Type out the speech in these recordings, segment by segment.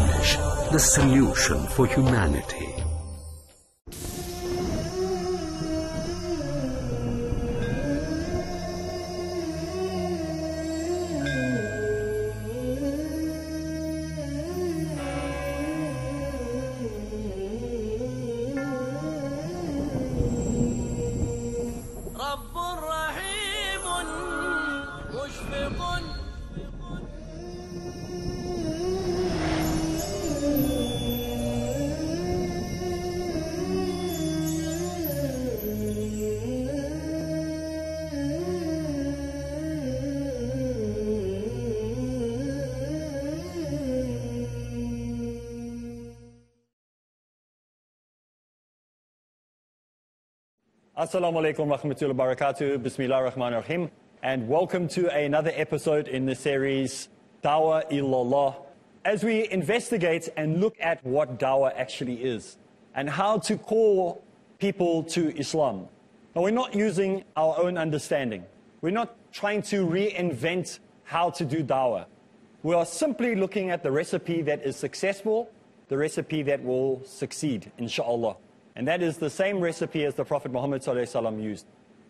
change, the solution for humanity. Assalamu alaikum wa rahmatullahi wa barakatuh, bismillah ar-Rahman ar-Rahim, and welcome to another episode in the series Dawah, Ilallah, as we investigate and look at what Dawah actually is and how to call people to Islam. Now, we're not using our own understanding. We're not trying to reinvent how to do Dawah. We are simply looking at the recipe that is successful, the recipe that will succeed, inshallah. And that is the same recipe as the Prophet Muhammad ﷺ used.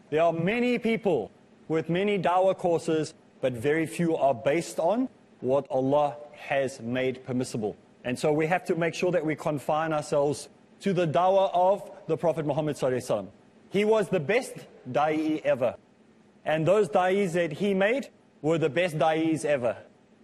There are many people with many dawah courses, but very few are based on what Allah has made permissible. And so we have to make sure that we confine ourselves to the dawah of the Prophet Muhammad ﷺ. He was the best da'i ever. And those da'is that he made were the best da'is ever.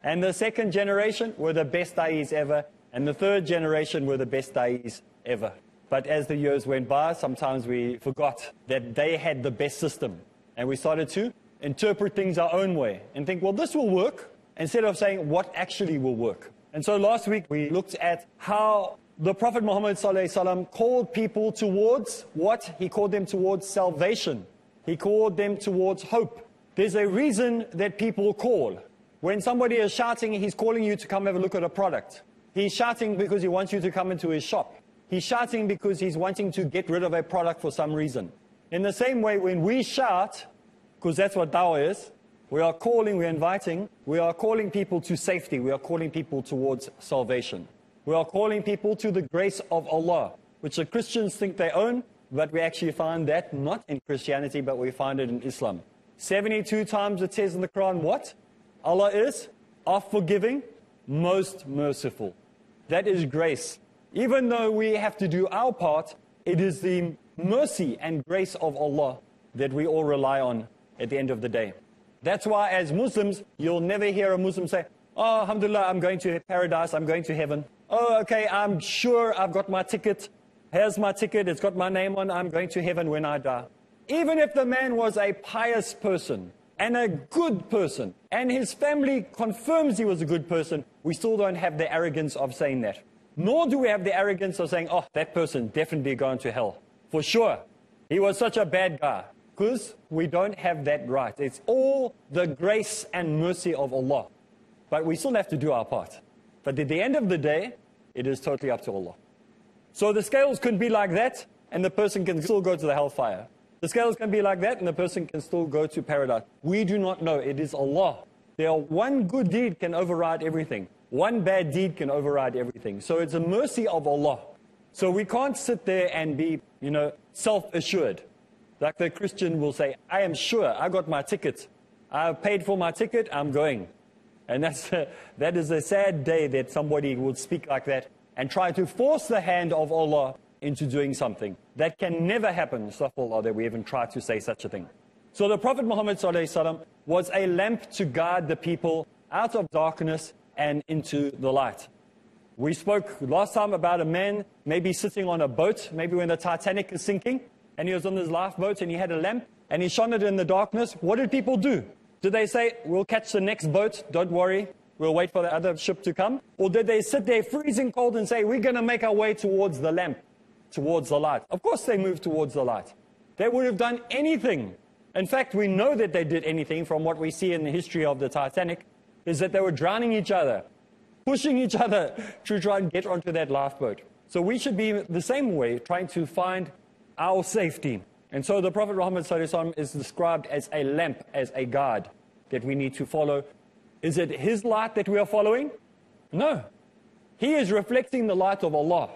And the second generation were the best da'is ever. And the third generation were the best da'is ever. But as the years went by, sometimes we forgot that they had the best system. And we started to interpret things our own way and think, well, this will work, instead of saying what actually will work. And so last week we looked at how the Prophet Muhammad ﷺ called people towards what? He called them towards salvation. He called them towards hope. There's a reason that people call. When somebody is shouting, he's calling you to come have a look at a product. He's shouting because he wants you to come into his shop. He's shouting because he's wanting to get rid of a product for some reason. In the same way, when we shout, because that's what dawah is, we are calling, we're inviting, we are calling people to safety, we are calling people towards salvation. We are calling people to the grace of Allah, which the Christians think they own, but we actually find that not in Christianity, but we find it in Islam. 72 times it says in the Quran, what? Allah is forgiving, most merciful. That is grace. Even though we have to do our part, it is the mercy and grace of Allah that we all rely on at the end of the day. That's why as Muslims, you'll never hear a Muslim say, oh, alhamdulillah, I'm going to paradise, I'm going to heaven. Oh, okay, I'm sure I've got my ticket. Here's my ticket, it's got my name on, I'm going to heaven when I die. Even if the man was a pious person and a good person, and his family confirms he was a good person, we still don't have the arrogance of saying that. Nor do we have the arrogance of saying, oh, that person definitely going to hell. For sure. He was such a bad guy. Because we don't have that right. It's all the grace and mercy of Allah. But we still have to do our part. But at the end of the day, it is totally up to Allah. So the scales can be like that, and the person can still go to the hellfire. The scales can be like that, and the person can still go to paradise. We do not know. It is Allah. One good deed can override everything. One bad deed can override everything. So it's a mercy of Allah. So we can't sit there and be, self-assured. Like the Christian will say, I am sure, I got my ticket. I paid for my ticket, I'm going. And that is a sad day that somebody would speak like that and try to force the hand of Allah into doing something. That can never happen, astaghfirullah, that we even try to say such a thing. So the Prophet Muhammad ﷺ was a lamp to guide the people out of darkness and into the light. We spoke last time about a man maybe sitting on a boat, maybe when the Titanic is sinking, and he was on his lifeboat and he had a lamp and he shone it in the darkness. What did people do? Did they say, we'll catch the next boat, don't worry, we'll wait for the other ship to come? Or did they sit there freezing cold and say, we're going to make our way towards the lamp, towards the light? Of course they moved towards the light. They would have done anything. In fact, we know that they did anything from what we see in the history of the Titanic, is that they were drowning each other, pushing each other to try and get onto that lifeboat. So we should be the same way, trying to find our safety. And so the Prophet Muhammad ﷺ is described as a lamp, as a guide that we need to follow. Is it his light that we are following? No. He is reflecting the light of Allah.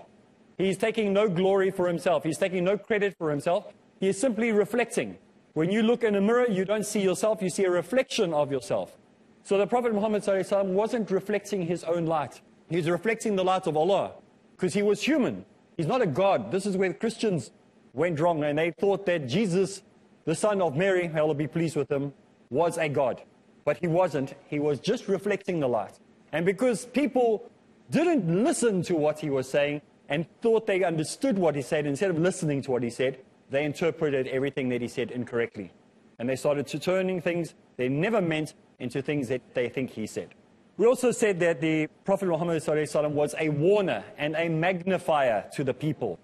He's taking no glory for himself. He's taking no credit for himself. He is simply reflecting. When you look in a mirror, you don't see yourself, you see a reflection of yourself. So the Prophet Muhammad ﷺ wasn't reflecting his own light. He was reflecting the light of Allah, because he was human. He's not a God. This is where the Christians went wrong, and they thought that Jesus, the son of Mary, may Allah be pleased with him, was a God. But he wasn't. He was just reflecting the light. And because people didn't listen to what he was saying and thought they understood what he said, instead of listening to what he said, they interpreted everything that he said incorrectly. And they started to turning things they never meant into things that they think he said. We also said that the Prophet Muhammad ﷺ was a warner and a magnifier to the people.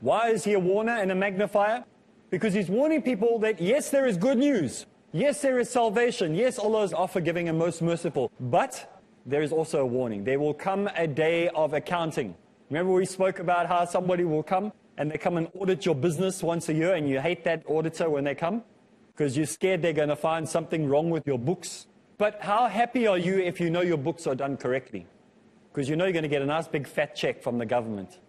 Why is he a warner and a magnifier? Because he's warning people that yes, there is good news. Yes, there is salvation. Yes, Allah is forgiving and most merciful. But there is also a warning. There will come a day of accounting. Remember we spoke about how somebody will come and they come and audit your business once a year, and you hate that auditor when they come because you're scared they're going to find something wrong with your books. But how happy are you if you know your books are done correctly? Because you know you're going to get a nice big fat check from the government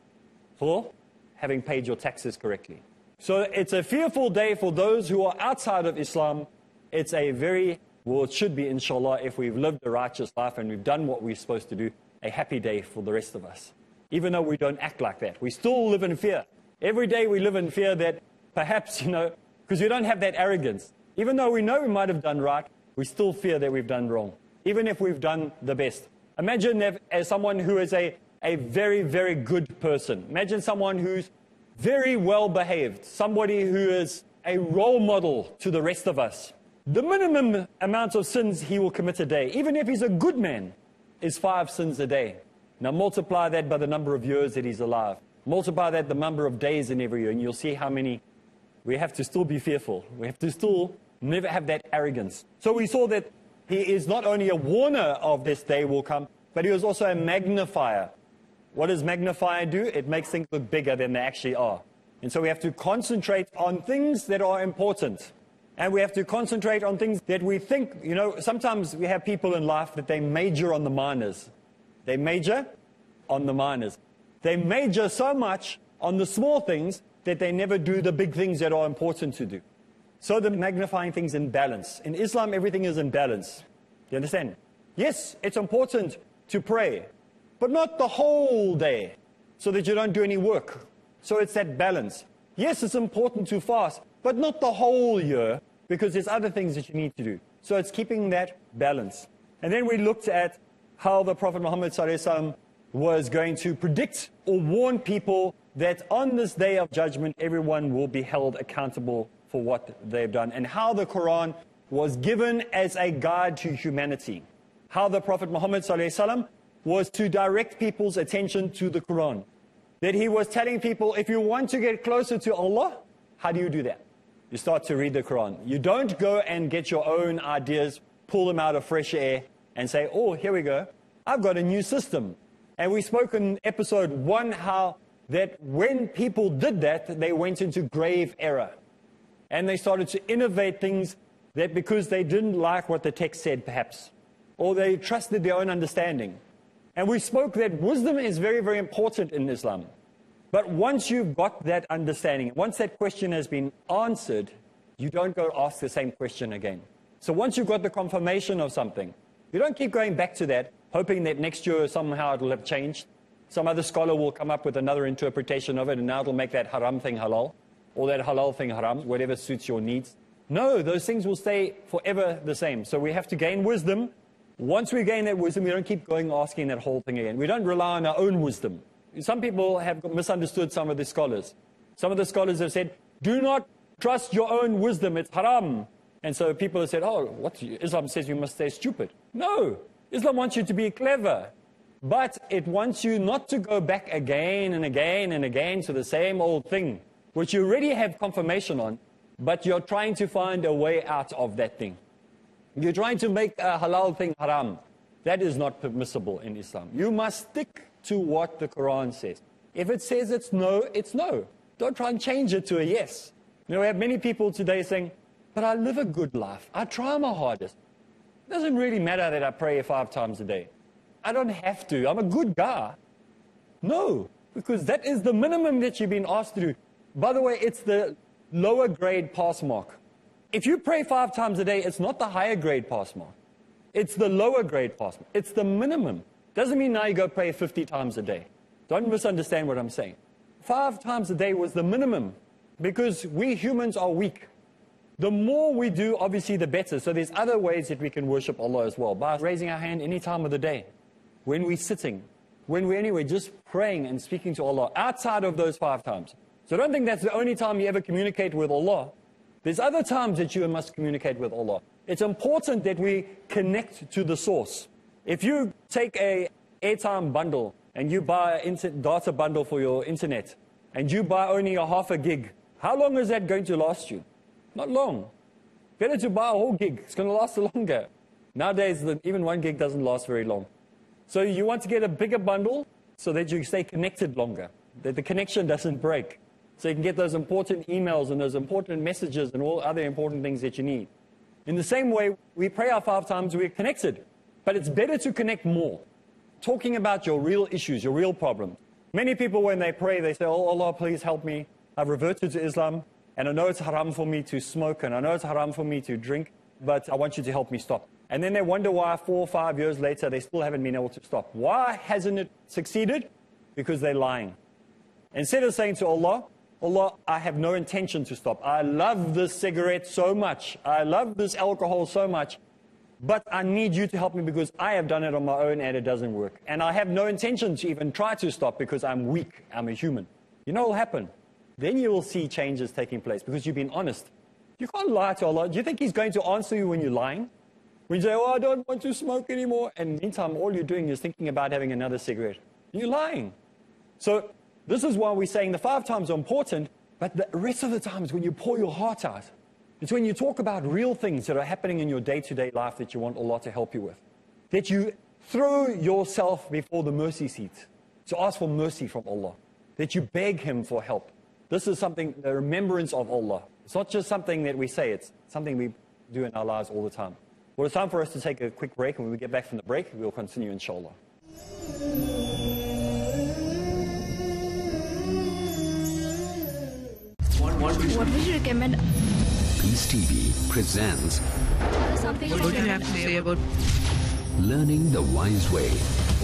for having paid your taxes correctly. So it's a fearful day for those who are outside of Islam. It's a very, well, it should be, inshallah, if we've lived a righteous life and we've done what we're supposed to do, a happy day for the rest of us. Even though we don't act like that, we still live in fear. Every day we live in fear that perhaps, because we don't have that arrogance. Even though we know we might have done right, we still fear that we've done wrong, even if we've done the best. Imagine as someone who is a very, very good person. Imagine someone who's very well behaved, somebody who is a role model to the rest of us. The minimum amount of sins he will commit a day, even if he's a good man, is 5 sins a day. Now multiply that by the number of years that he's alive. Multiply that the number of days in every year, and you'll see how many. We have to still be fearful. We have to still never have that arrogance. So we saw that he is not only a warner of this day will come, but he was also a magnifier. What does magnifier do? It makes things look bigger than they actually are. And so we have to concentrate on things that are important. And we have to concentrate on things that we think, sometimes we have people in life that they major on the minors. They major on the minors. They major so much on the small things that they never do the big things that are important to do. So the magnifying things in balance. In Islam, everything is in balance. You understand? Yes, it's important to pray, but not the whole day, so that you don't do any work. So it's that balance. Yes, it's important to fast, but not the whole year, because there's other things that you need to do. So it's keeping that balance. And then we looked at how the Prophet Muhammad ﷺ was going to predict or warn people that on this day of judgment, everyone will be held accountable for what they've done, and how the Quran was given as a guide to humanity. How the Prophet Muhammad ﷺ was to direct people's attention to the Quran. That he was telling people, if you want to get closer to Allah, how do you do that? You start to read the Quran. You don't go and get your own ideas, pull them out of fresh air, and say, oh, here we go, I've got a new system. And we spoke in episode 1 how that when people did that, they went into grave error. And they started to innovate things that because they didn't like what the text said, perhaps, or they trusted their own understanding. And we spoke that wisdom is very, very important in Islam. But once you've got that understanding, once that question has been answered, you don't go ask the same question again. So once you've got the confirmation of something, you don't keep going back to that, hoping that next year somehow it will have changed. Some other scholar will come up with another interpretation of it, and now it'll make that haram thing halal, or that halal thing haram, whatever suits your needs. No, those things will stay forever the same. So we have to gain wisdom. Once we gain that wisdom, we don't keep going asking that whole thing again. We don't rely on our own wisdom. Some people have misunderstood some of the scholars. Some of the scholars have said, do not trust your own wisdom, it's haram. And so people have said, oh, what? Islam says you must stay stupid. No, Islam wants you to be clever. But it wants you not to go back again and again and again to the same old thing, which you already have confirmation on, but you're trying to find a way out of that thing. You're trying to make a halal thing haram. That is not permissible in Islam. You must stick to what the Quran says. If it says it's no, it's no. Don't try and change it to a yes. We have many people today saying, but I live a good life. I try my hardest. It doesn't really matter that I pray 5 times a day. I don't have to. I'm a good guy. No, because that is the minimum that you've been asked to do. By the way, it's the lower grade pass mark. If you pray 5 times a day, it's not the higher grade pass mark. It's the lower grade pass mark. It's the minimum. Doesn't mean now you go pray 50 times a day. Don't misunderstand what I'm saying. 5 times a day was the minimum because we humans are weak. The more we do, obviously, the better. So there's other ways that we can worship Allah as well. By raising our hand any time of the day, when we're sitting, when we're anywhere, just praying and speaking to Allah outside of those 5 times. So don't think that's the only time you ever communicate with Allah. There's other times that you must communicate with Allah. It's important that we connect to the source. If you take a airtime bundle and you buy a data bundle for your internet and you buy only a half a gig, how long is that going to last you? Not long. Better to buy a whole gig. It's going to last longer. Nowadays, even 1 gig doesn't last very long. So you want to get a bigger bundle so that you stay connected longer, that the connection doesn't break. So you can get those important emails and those important messages and all other important things that you need. In the same way, we pray our 5 times, we're connected. But it's better to connect more. Talking about your real issues, your real problems. Many people, when they pray, they say, oh, Allah, please help me. I've reverted to Islam. And I know it's haram for me to smoke, and I know it's haram for me to drink, but I want you to help me stop. And then they wonder why 4 or 5 years later, they still haven't been able to stop. Why hasn't it succeeded? Because they're lying. Instead of saying to Allah, Allah, I have no intention to stop. I love this cigarette so much. I love this alcohol so much. But I need you to help me because I have done it on my own and it doesn't work. And I have no intention to even try to stop because I'm weak. I'm a human. You know what will happen? Then you will see changes taking place because you've been honest. You can't lie to Allah. Do you think He's going to answer you when you're lying? When you say, oh, I don't want to smoke anymore. And meantime, all you're doing is thinking about having another cigarette. You're lying. So this is why we're saying the 5 times are important, but the rest of the times when you pour your heart out, it's when you talk about real things that are happening in your day-to-day life that you want Allah to help you with. That you throw yourself before the mercy seat to ask for mercy from Allah. That you beg Him for help. This is something, the remembrance of Allah. It's not just something that we say, it's something we do in our lives all the time. Well, it's time for us to take a quick break, and when we get back from the break, we'll continue, inshallah. What would you recommend? Peace TV presents What What do you have to say about Learning the Wise Way.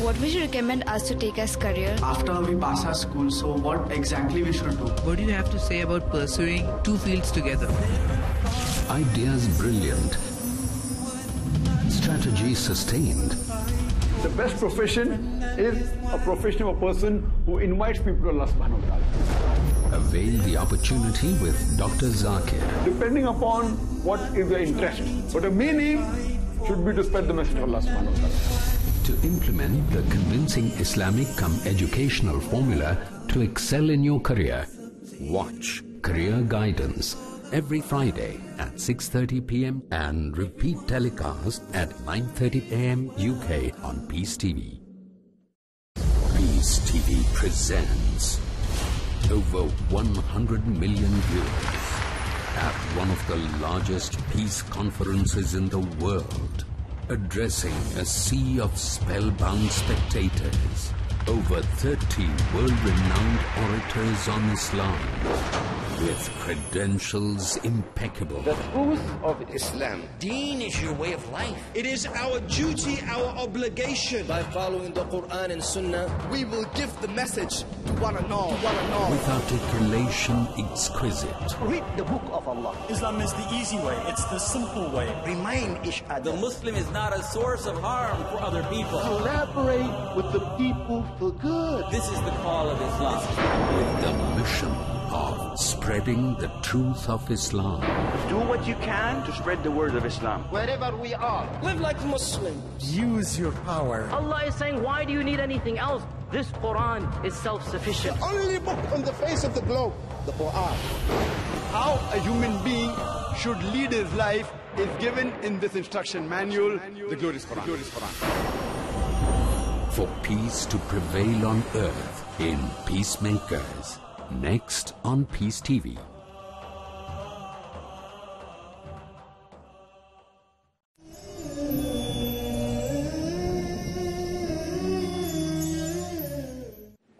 What would you recommend us to take as career? After we pass our school, so what exactly we should do? what do you have to say about pursuing 2 fields together? Ideas brilliant. Strategy sustained. The best profession is a profession of a person who invites people to Allah subhanahu wa ta'ala. Avail the opportunity with Dr. Zakir. Depending upon what is your interest. But the main aim should be to spread the message of Allah subhanahu wa ta'ala. To implement the convincing Islamic educational formula to excel in your career. Watch Career Guidance every Friday at 6:30 p.m. and repeat telecast at 9:30 a.m. UK on Peace TV. Peace TV presents over 100 million viewers at one of the largest peace conferences in the world, addressing a sea of spellbound spectators. Over 30 world-renowned orators on Islam with credentials impeccable. The truth of Islam. Deen is your way of life. It is our duty, our obligation. By following the Quran and Sunnah, we will give the message to one and all. With articulation exquisite. Read the book of Allah. Islam is the easy way. It's the simple way. Remind each other. The Muslim is not a source of harm for other people. Collaborate with the people for good. This is the call of Islam. With the mission of spreading the truth of Islam. Do what you can to spread the word of Islam. Wherever we are, live like Muslim. Use your power. Allah is saying, why do you need anything else? This Quran is self-sufficient. The only book on the face of the globe, the Quran. How a human being should lead his life is given in this instruction manual, the glorious Quran. For peace to prevail on earth in Peacemakers. Next on Peace TV.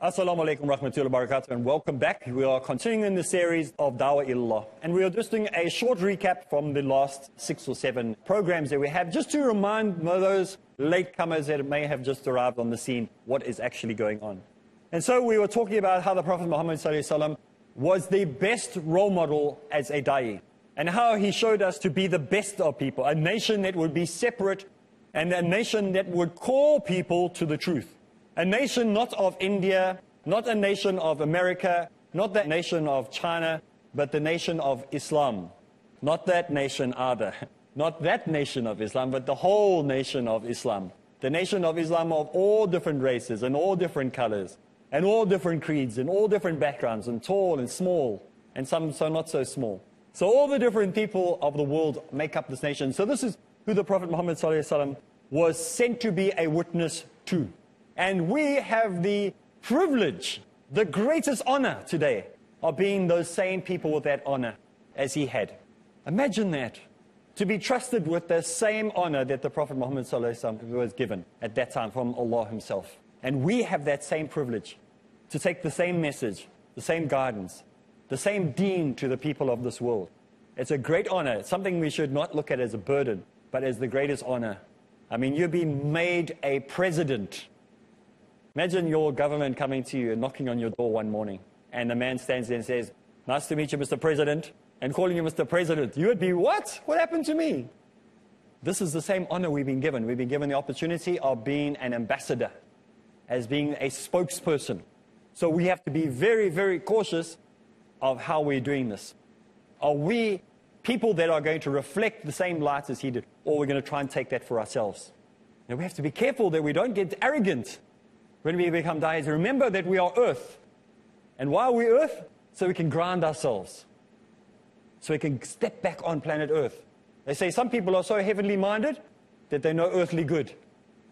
Assalamu alaikum rahmatullahi wa barakatuh, and welcome back. We are continuing in the series of Dawah Ilallah, and we are just doing a short recap from the last 6 or 7 programs that we have, just to remind those latecomers that may have just arrived on the scene what is actually going on. And so we were talking about how the Prophet Muhammad ﷺ was the best role model as a da'i, and how he showed us to be the best of people, a nation that would be separate, and a nation that would call people to the truth. A nation not of India, not a nation of America, not the nation of China, but the nation of Islam. Not that nation either. Not that nation of Islam, but the whole nation of Islam. The nation of Islam of all different races and all different colors and all different creeds and all different backgrounds, and tall and small and some so not so small. So all the different people of the world make up this nation. So this is who the Prophet Muhammad ﷺ was sent to be a witness to. And we have the privilege, the greatest honor today, of being those same people with that honor as he had. Imagine that, to be trusted with the same honor that the Prophet Muhammad ﷺ was given at that time from Allah himself. And we have that same privilege to take the same message, the same guidance, the same deen to the people of this world. It's a great honor. It's something we should not look at as a burden, but as the greatest honor. I mean, you're being made a president. Imagine your government coming to you and knocking on your door one morning, and the man stands there and says, "Nice to meet you, Mr. President," and calling you Mr. President. You would be, what? What happened to me? This is the same honor we've been given. We've been given the opportunity of being an ambassador, as being a spokesperson. So we have to be very, very cautious of how we're doing this. Are we people that are going to reflect the same light as he did, or we're going to try and take that for ourselves? Now we have to be careful that we don't get arrogant when we become da'is. Remember that we are earth. And why are we earth? So we can ground ourselves. So we can step back on planet earth. They say some people are so heavenly minded that they know earthly good.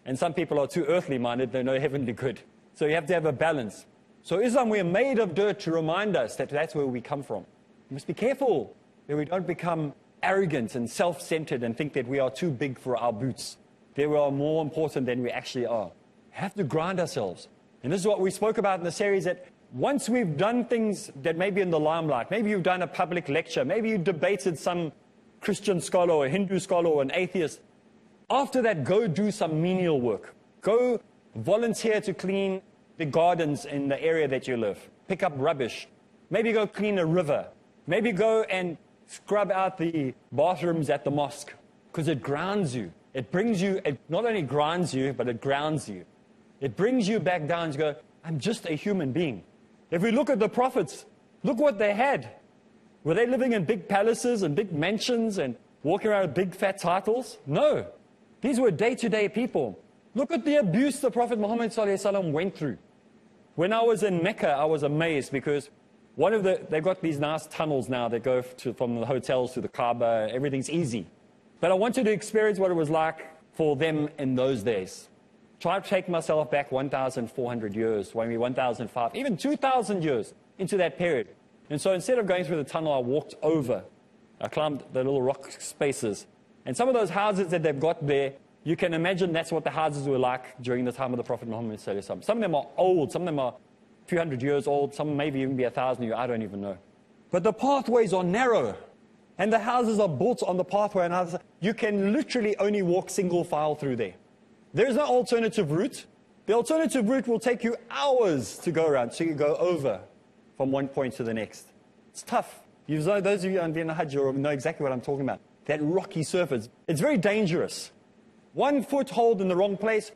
And some people are too earthly minded, they know heavenly good. So you have to have a balance. So Islam, we are made of dirt to remind us that that's where we come from. We must be careful that we don't become arrogant and self-centered and think that we are too big for our boots, that we are more important than we actually are. Have to grind ourselves. And this is what we spoke about in the series, that once we've done things that may be in the limelight, maybe you've done a public lecture, maybe you debated some Christian scholar or a Hindu scholar or an atheist, after that, go do some menial work. Go volunteer to clean the gardens in the area that you live. Pick up rubbish. Maybe go clean a river. Maybe go and scrub out the bathrooms at the mosque, because it grounds you. It brings you, it not only grinds you, but it grounds you. It brings you back down and you go, I'm just a human being. If we look at the prophets, look what they had. Were they living in big palaces and big mansions and walking around with big fat titles? No. These were day-to-day people. Look at the abuse the Prophet Muhammad ﷺ went through. When I was in Mecca, I was amazed, because they've got these nice tunnels now that go from the hotels to the Kaaba. Everything's easy. But I wanted to experience what it was like for them in those days. Try to take myself back 1,400 years, maybe 1,005, even 2,000 years into that period. And so instead of going through the tunnel, I walked over. I climbed the little rock spaces. And some of those houses that they've got there, you can imagine that's what the houses were like during the time of the Prophet Muhammad ﷺ. Some of them are old, some of them are a few hundred years old, some maybe even be 1,000 years, I don't even know. But the pathways are narrow. And the houses are built on the pathway, and you can literally only walk single file through there. There is no alternative route. The alternative route will take you hours to go around, so you go over from one point to the next. It's tough. Those of you on the Hajj know exactly what I'm talking about. That rocky surface. It's very dangerous. One foothold in the wrong place,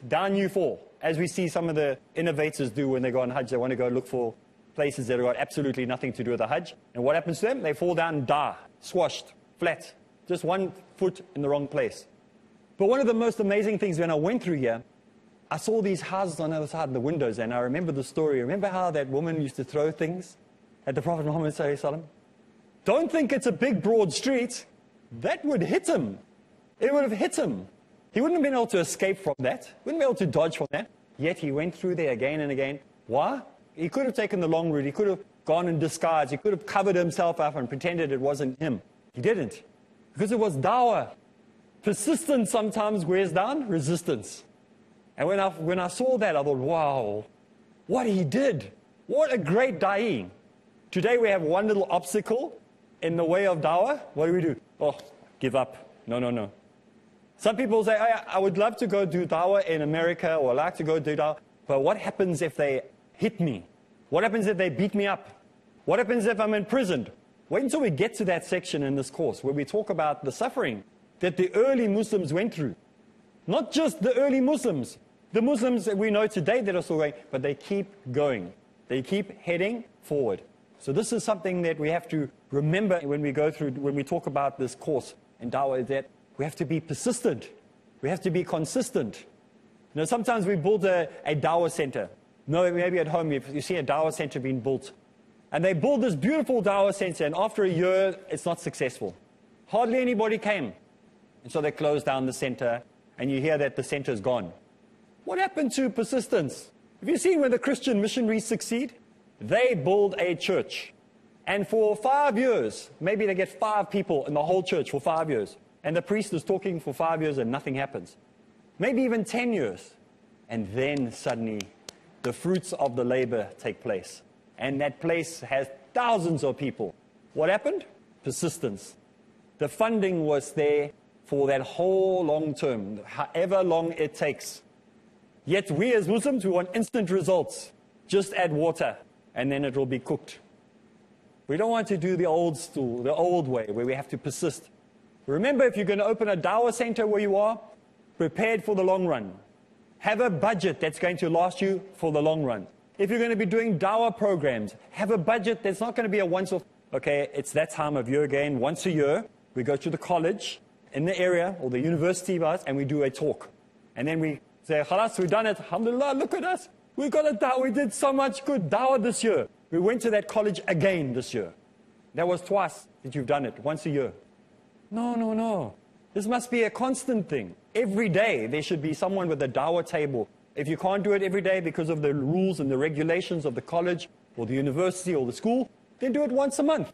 down you fall. As we see some of the innovators do when they go on Hajj. They want to go look for places that have got absolutely nothing to do with the Hajj. And what happens to them? They fall down and die, squashed, flat. Just one foot in the wrong place. But one of the most amazing things when I went through here, I saw these houses on the other side of the windows, and I remember the story. Remember how that woman used to throw things at the Prophet Muhammad ﷺ? Don't think it's a big, broad street. That would hit him. It would have hit him. He wouldn't have been able to escape from that. Wouldn't be able to dodge from that. Yet he went through there again and again. Why? He could have taken the long route. He could have gone in disguise. He could have covered himself up and pretended it wasn't him. He didn't. Because it was dawah. Persistence sometimes wears down resistance. And when I saw that, I thought, wow, what he did. What a great da'i. Today we have one little obstacle in the way of dawah. What do? Oh, give up. No. Some people say, I would love to go do dawah in America, or like to go do dawah, but what happens if they hit me? What happens if they beat me up? What happens if I'm imprisoned? Wait until we get to that section in this course where we talk about the suffering that the early Muslims went through. Not just the early Muslims, the Muslims that we know today that are still going, but they keep going. They keep heading forward. So this is something that we have to remember when we talk about this course in dawah, that we have to be persistent. We have to be consistent. Sometimes we build a dawah center. Maybe at home you see a dawah center being built. And they build this beautiful dawah center, and after a year, it's not successful. Hardly anybody came. And so they closed down the center, and you hear that the center is gone. What happened to persistence? Have you seen when the Christian missionaries succeed? They build a church. And for 5 years, maybe they get 5 people in the whole church for 5 years. And the priest is talking for 5 years and nothing happens. Maybe even 10 years. And then suddenly, the fruits of the labor take place. And that place has thousands of people. What happened? Persistence. The funding was there for that whole long term, however long it takes. Yet we as Muslims, we want instant results. Just add water, and then it will be cooked. We don't want to do the old school, the old way, where we have to persist. Remember, if you're going to open a dawah center where you are, prepared for the long run. Have a budget that's going to last you for the long run. If you're going to be doing dawah programs, have a budget that's not going to be a once-off. Okay, it's that time of year again. Once a year, we go to the college in the area, or the university bus, and we do a talk. And then we say, khalas, we've done it. Alhamdulillah, look at us. We got a dawah. We did so much good dawah this year. We went to that college again this year. That was twice that you've done it, once a year. No. This must be a constant thing. Every day there should be someone with a dawah table. If you can't do it every day because of the rules and the regulations of the college or the university or the school, then do it once a month.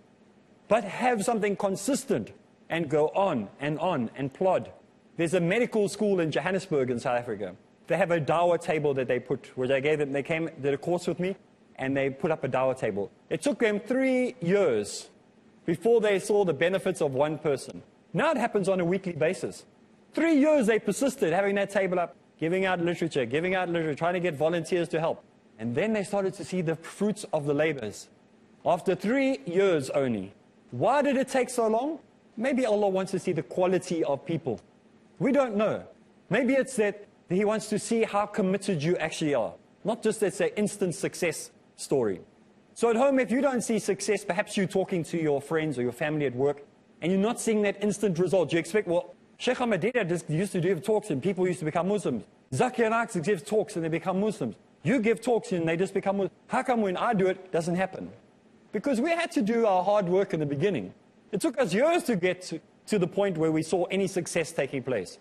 But have something consistent and go on and plod. There's a medical school in Johannesburg in South Africa. They have a dawah table that they put, where they gave them, they came, did a course with me, and they put up a dawah table. It took them 3 years before they saw the benefits of one person. Now it happens on a weekly basis. 3 years they persisted having that table up, giving out literature, trying to get volunteers to help. And then they started to see the fruits of the labors. After 3 years only. Why did it take so long? Maybe Allah wants to see the quality of people. We don't know. Maybe it's that He wants to see how committed you actually are. Not just it's an instant success story. So at home, if you don't see success, perhaps you're talking to your friends or your family at work, and you're not seeing that instant result. You expect, well, Sheikh Ahmadiyya just used to give talks and people used to become Muslims. Zakir Naik gives talks and they become Muslims. You give talks and they just become Muslims. How come when I do it doesn't happen? Because we had to do our hard work in the beginning. It took us years to get to the point where we saw any success taking place.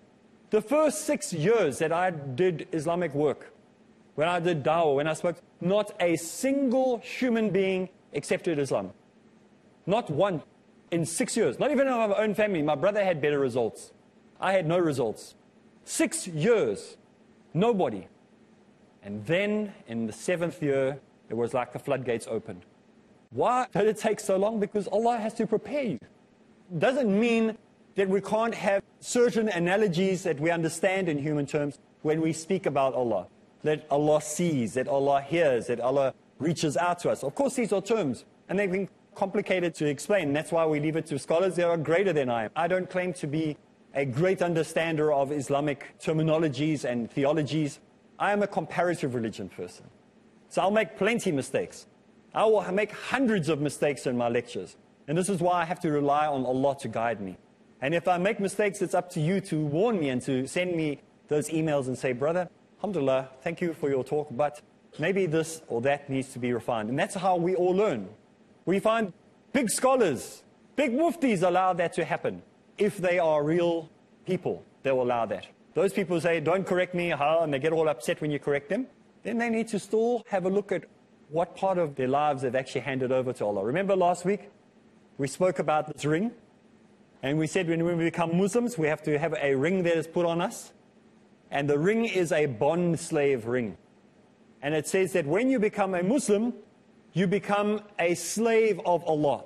The first 6 years that I did Islamic work, when I did Dawah, when I spoke, not a single human being accepted Islam. Not one. In 6 years. Not even in my own family. My brother had better results. I had no results. 6 years. Nobody. And then in the 7th year, it was like the floodgates opened. Why did it take so long? Because Allah has to prepare you. It doesn't mean that we can't have certain analogies that we understand in human terms when we speak about Allah. That Allah sees, that Allah hears, that Allah reaches out to us. Of course, these are terms. And they've been complicated to explain. That's why we leave it to scholars that are greater than I am. I don't claim to be a great understander of Islamic terminologies and theologies. I am a comparative religion person. So I'll make plenty of mistakes. I will make hundreds of mistakes in my lectures. And this is why I have to rely on Allah to guide me. And if I make mistakes, it's up to you to warn me and to send me those emails and say, brother, alhamdulillah, thank you for your talk, but maybe this or that needs to be refined. And that's how we all learn. We find big scholars, big muftis allow that to happen. If they are real people, they will allow that. Those people say, don't correct me, and they get all upset when you correct them. Then they need to still have a look at what part of their lives they've actually handed over to Allah. Remember last week, we spoke about this ring. And we said when we become Muslims, we have to have a ring that is put on us. And the ring is a bond slave ring. And it says that when you become a Muslim, you become a slave of Allah.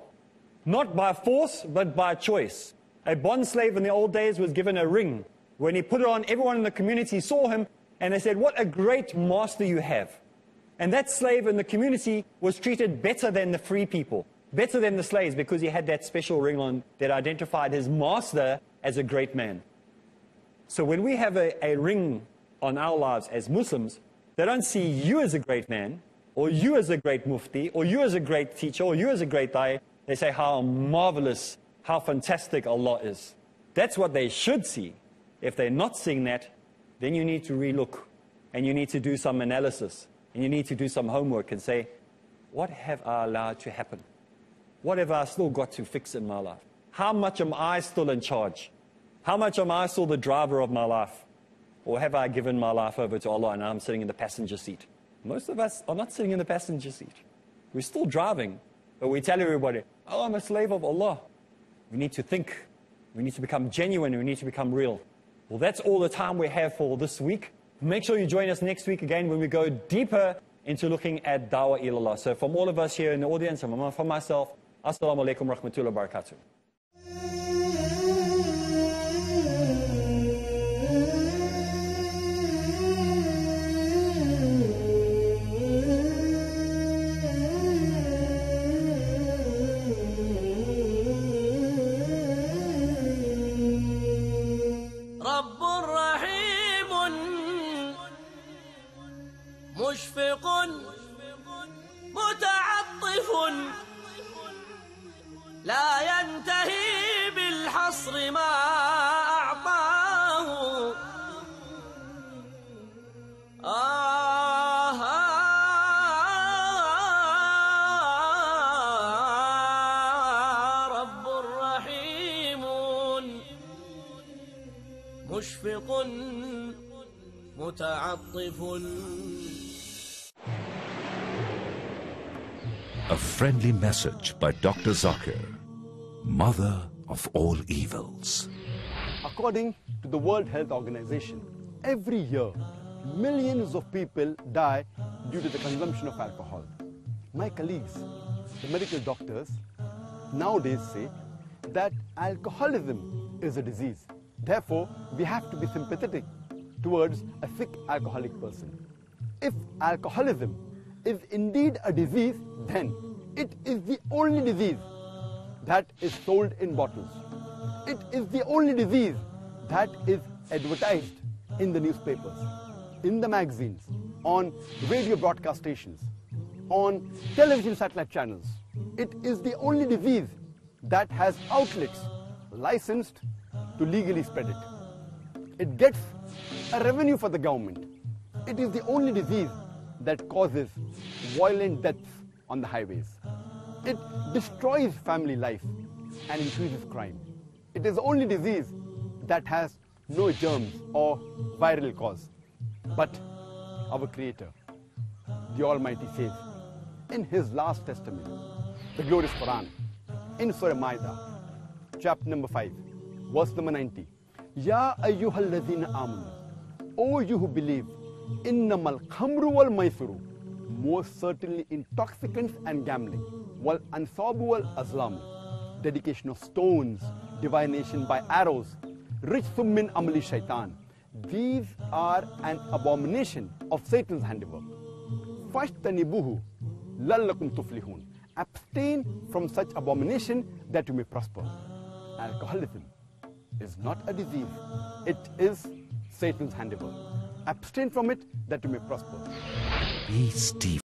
Not by force, but by choice. A bond slave in the old days was given a ring. When he put it on, everyone in the community saw him, and they said, what a great master you have. And that slave in the community was treated better than the free people, better than the slaves, because he had that special ring on that identified his master as a great man. So when we have a ring on our lives as Muslims, they don't see you as a great man, or you as a great mufti, or you as a great teacher, or you as a great da'i. They say how marvelous, how fantastic Allah is. That's what they should see. If they're not seeing that, then you need to relook, and you need to do some analysis, and you need to do some homework and say, what have I allowed to happen? What have I still got to fix in my life? How much am I still in charge? How much am I still the driver of my life? Or have I given my life over to Allah and I'm sitting in the passenger seat? Most of us are not sitting in the passenger seat. We're still driving, but we tell everybody, oh, I'm a slave of Allah. We need to think. We need to become genuine. We need to become real. Well, that's all the time we have for this week. Make sure you join us next week again when we go deeper into looking at Dawah Ilallah. So from all of us here in the audience and from myself, Assalamu alaikum wa rahmatullahi wa barakatuh. مشفق متعطف لا ينتهي بالحصر ما أعطاه رب رحيم مشفق متعطف. A friendly message by Dr. Zakir, mother of all evils. According to the World Health Organization, every year, millions of people die due to the consumption of alcohol. My colleagues, the medical doctors, nowadays say that alcoholism is a disease. Therefore, we have to be sympathetic towards a sick alcoholic person. If alcoholism is indeed a disease, then it is the only disease that is sold in bottles. It is the only disease that is advertised in the newspapers, in the magazines, on radio broadcast stations, on television satellite channels. It is the only disease that has outlets licensed to legally spread it. It gets a revenue for the government. It is the only disease that causes violent deaths on the highways. It destroys family life and increases crime. It is the only disease that has no germs or viral cause. But our Creator, the Almighty, says in His last testament, the glorious Quran, in Surah Ma'idah, chapter number 5, verse number 90, Ya ayyuhal ladhina amanu, O you who believe, innamal khamru wal maisiru, most certainly intoxicants and gambling, wal ansabu wal azlam, dedication of stones, divination by arrows, rijthum min amali shaitan, these are an abomination of Satan's handiwork. Fashtanibuhu lallakum tuflihun, abstain from such abomination that you may prosper. Alcoholism is not a disease, it is Satan's handiwork. Abstain from it that you may prosper. Peace TV.